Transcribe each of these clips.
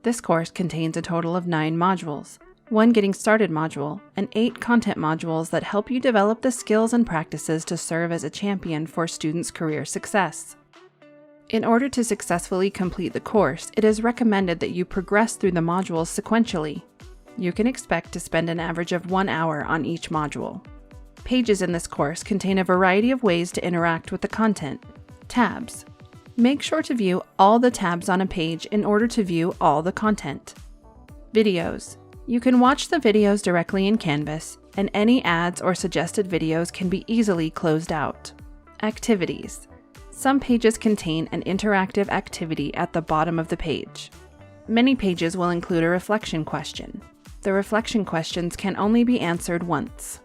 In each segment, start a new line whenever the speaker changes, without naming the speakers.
This course contains a total of 9 modules, 1 Getting Started module, and 8 content modules that help you develop the skills and practices to serve as a champion for students' career success. In order to successfully complete the course, it is recommended that you progress through the modules sequentially. You can expect to spend an average of 1 hour on each module. Pages in this course contain a variety of ways to interact with the content. Tabs. Make sure to view all the tabs on a page in order to view all the content. Videos. You can watch the videos directly in Canvas, and any ads or suggested videos can be easily closed out. Activities. Some pages contain an interactive activity at the bottom of the page. Many pages will include a reflection question. The reflection questions can only be answered once.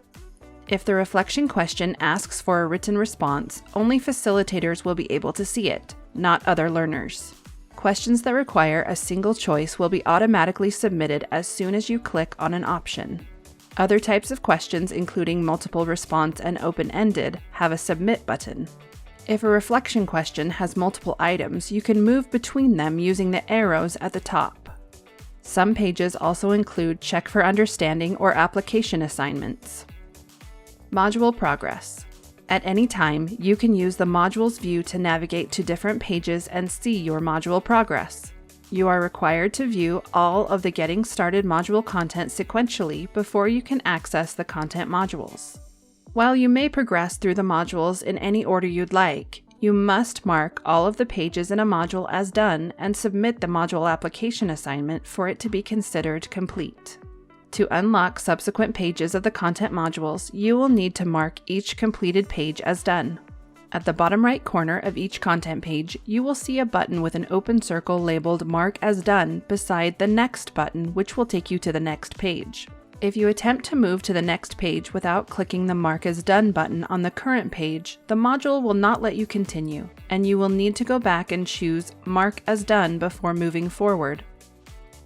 If the reflection question asks for a written response, only facilitators will be able to see it, not other learners. Questions that require a single choice will be automatically submitted as soon as you click on an option. Other types of questions, including multiple response and open-ended, have a submit button. If a reflection question has multiple items, you can move between them using the arrows at the top. Some pages also include check for understanding or application assignments. Module progress. At any time, you can use the modules view to navigate to different pages and see your module progress. You are required to view all of the Getting Started module content sequentially before you can access the content modules. While you may progress through the modules in any order you'd like, you must mark all of the pages in a module as done and submit the module application assignment for it to be considered complete. To unlock subsequent pages of the content modules, you will need to mark each completed page as done. At the bottom right corner of each content page, you will see a button with an open circle labeled Mark as Done beside the Next button, which will take you to the next page. If you attempt to move to the next page without clicking the Mark as Done button on the current page, the module will not let you continue, and you will need to go back and choose Mark as Done before moving forward.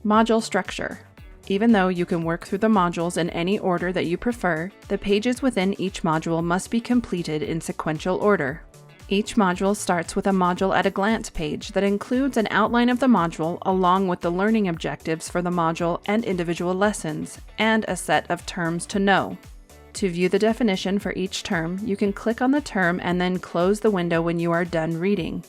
Module structure. Even though you can work through the modules in any order that you prefer, the pages within each module must be completed in sequential order. Each module starts with a module at a glance page that includes an outline of the module along with the learning objectives for the module and individual lessons, and a set of terms to know. To view the definition for each term, you can click on the term and then close the window when you are done reading.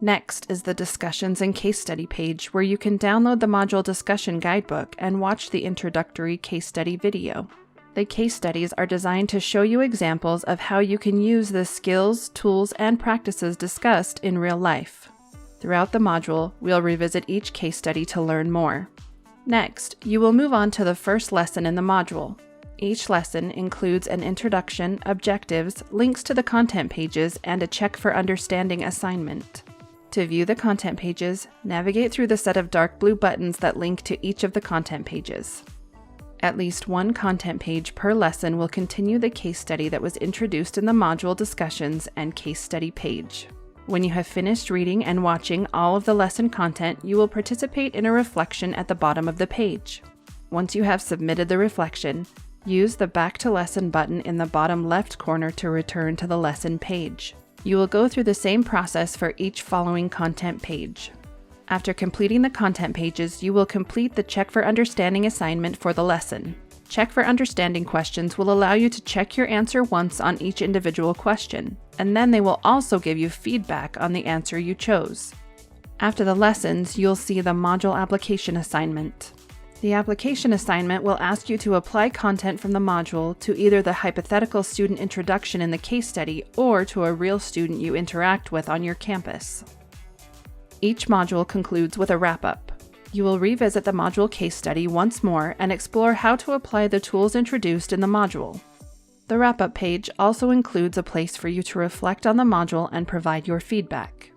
Next is the Discussions and Case Study page, where you can download the module discussion guidebook and watch the introductory case study video. The case studies are designed to show you examples of how you can use the skills, tools, and practices discussed in real life. Throughout the module, we'll revisit each case study to learn more. Next, you will move on to the first lesson in the module. Each lesson includes an introduction, objectives, links to the content pages, and a check for understanding assignment. To view the content pages, navigate through the set of dark blue buttons that link to each of the content pages. At least one content page per lesson will continue the case study that was introduced in the module discussions and case study page. When you have finished reading and watching all of the lesson content, you will participate in a reflection at the bottom of the page. Once you have submitted the reflection, use the Back to Lesson button in the bottom left corner to return to the lesson page. You will go through the same process for each following content page. After completing the content pages, you will complete the Check for Understanding assignment for the lesson. Check for Understanding questions will allow you to check your answer once on each individual question, and then they will also give you feedback on the answer you chose. After the lessons, you'll see the Module Application assignment. The application assignment will ask you to apply content from the module to either the hypothetical student introduction in the case study or to a real student you interact with on your campus. Each module concludes with a wrap-up. You will revisit the module case study once more and explore how to apply the tools introduced in the module. The wrap-up page also includes a place for you to reflect on the module and provide your feedback.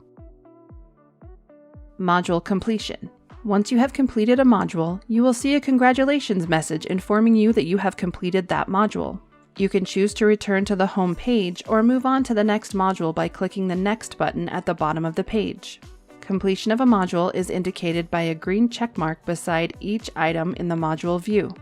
Module completion. Once you have completed a module, you will see a congratulations message informing you that you have completed that module. You can choose to return to the home page or move on to the next module by clicking the Next button at the bottom of the page. Completion of a module is indicated by a green check mark beside each item in the module view.